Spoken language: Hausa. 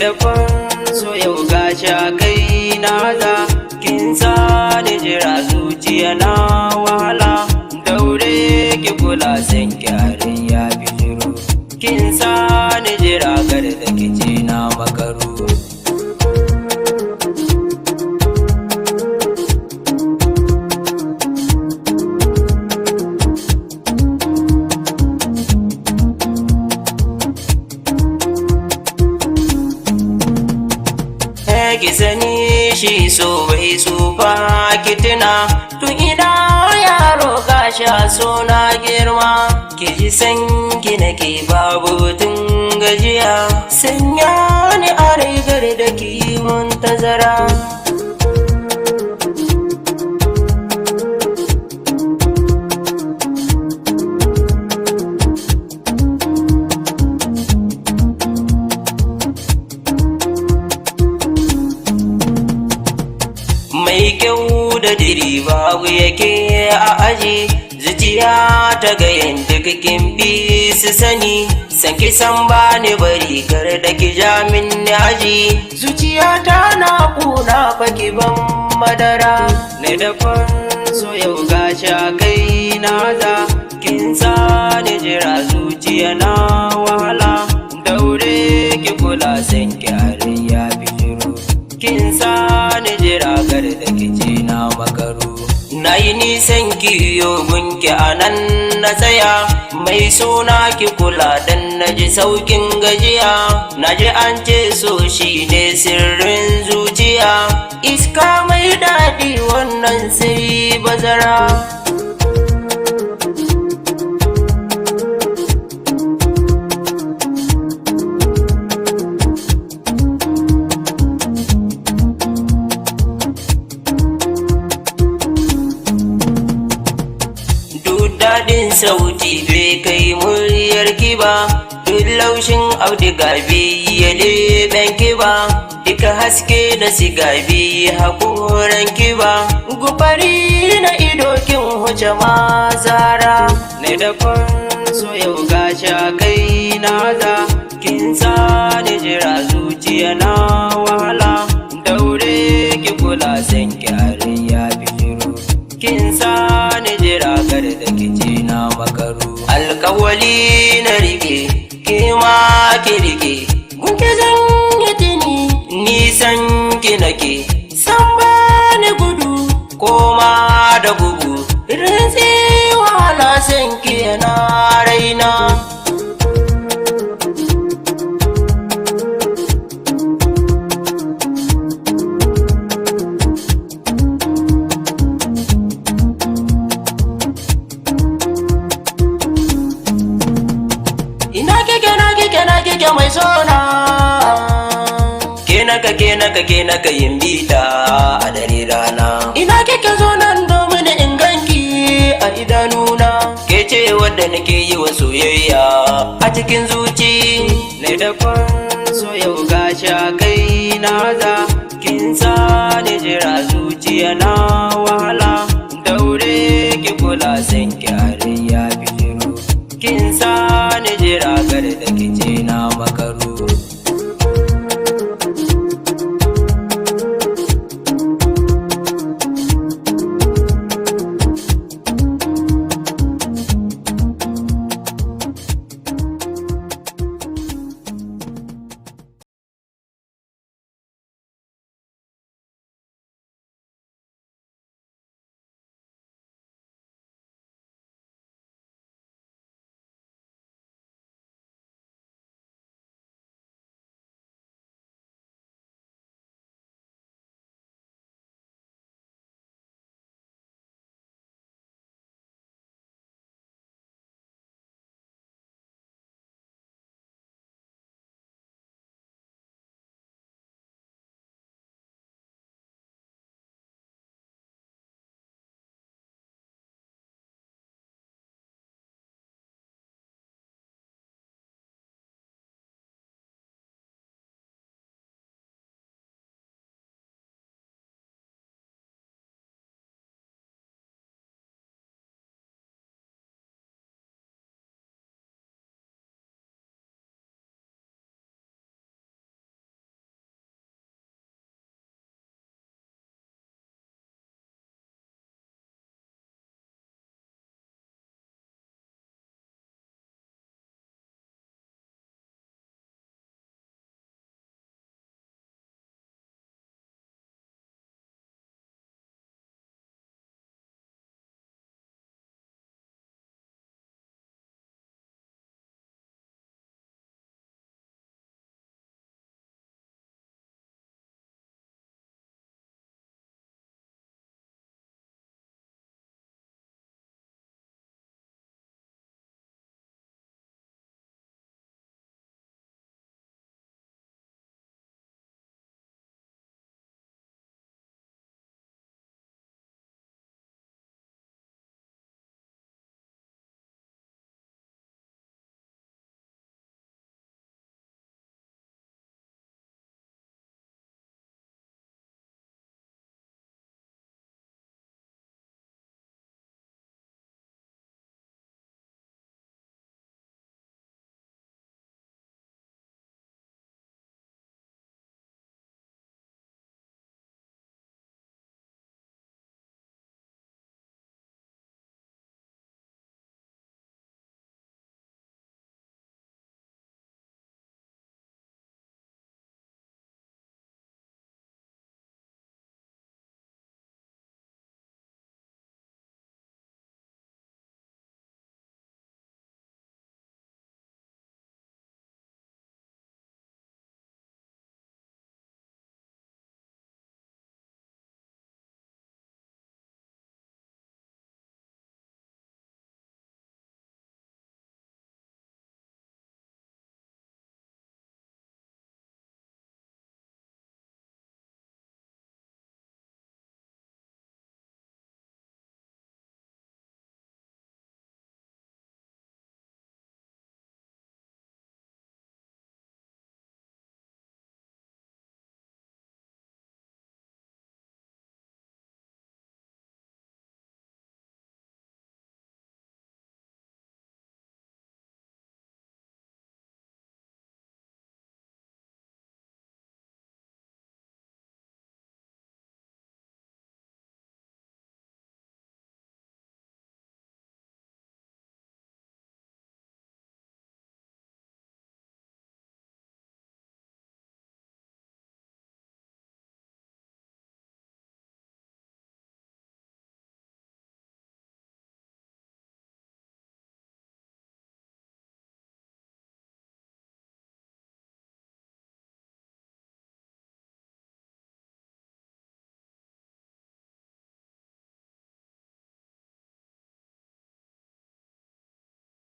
da so yau gashi a kai na za kin sa ni jira zuciya na wahala daure ki kula san kyarin ya bijiro kin sa ni jira gar da kici na makaru ki sani shi so bai tsufa kitina tun ina yaro gasha so na girma ki ji san ki nake babu tun gajiya sanya ni a rigar da ki mun tazara mai kyau da diri babu yake a aji zuciya ta ga yadda kakin bi su sani san ki san ba ni bari kar da ki ja min aji zuciya ta na kuna faki ban madara ne da so yau gashi a kai na za kin sa ni jira zuciya na wahala daure ki kula san ki ya bijiro kin sa ni jira gar da kici na makaru na yi nisan kiyo gunki a nan na tsaya mai suna ki kula dan na ji saukin gajiya na ji an ce so shi ne sirrin zuciya iska mai daɗi wannan sai bazara daɗin sauti bai kai muryar ki ba duk laushin auduga bai ya leɓen ki ba duka haske na siga bai haƙoran ki ba gubari na ido kin huce mazara ne da so yau gashi a kai na za kin sa ni jira zuciya na wahala daure ki kula san kyarin ya bijiro kin sa ni jira gar da kici na makaru alkawali na rike ke ma ki rike gunke zan yi tuni nisan ki nake san ba ni gudu koma da bugu rinsi wahala san ki na raina kike mai sona ke naka yin bita a dare rana ina kike zo nan domin in ganki a idanuna ke ce wadda nake yi wa soyayya a cikin zuci ne da so yau gashi a kai na za kin sa ni jira zuciya na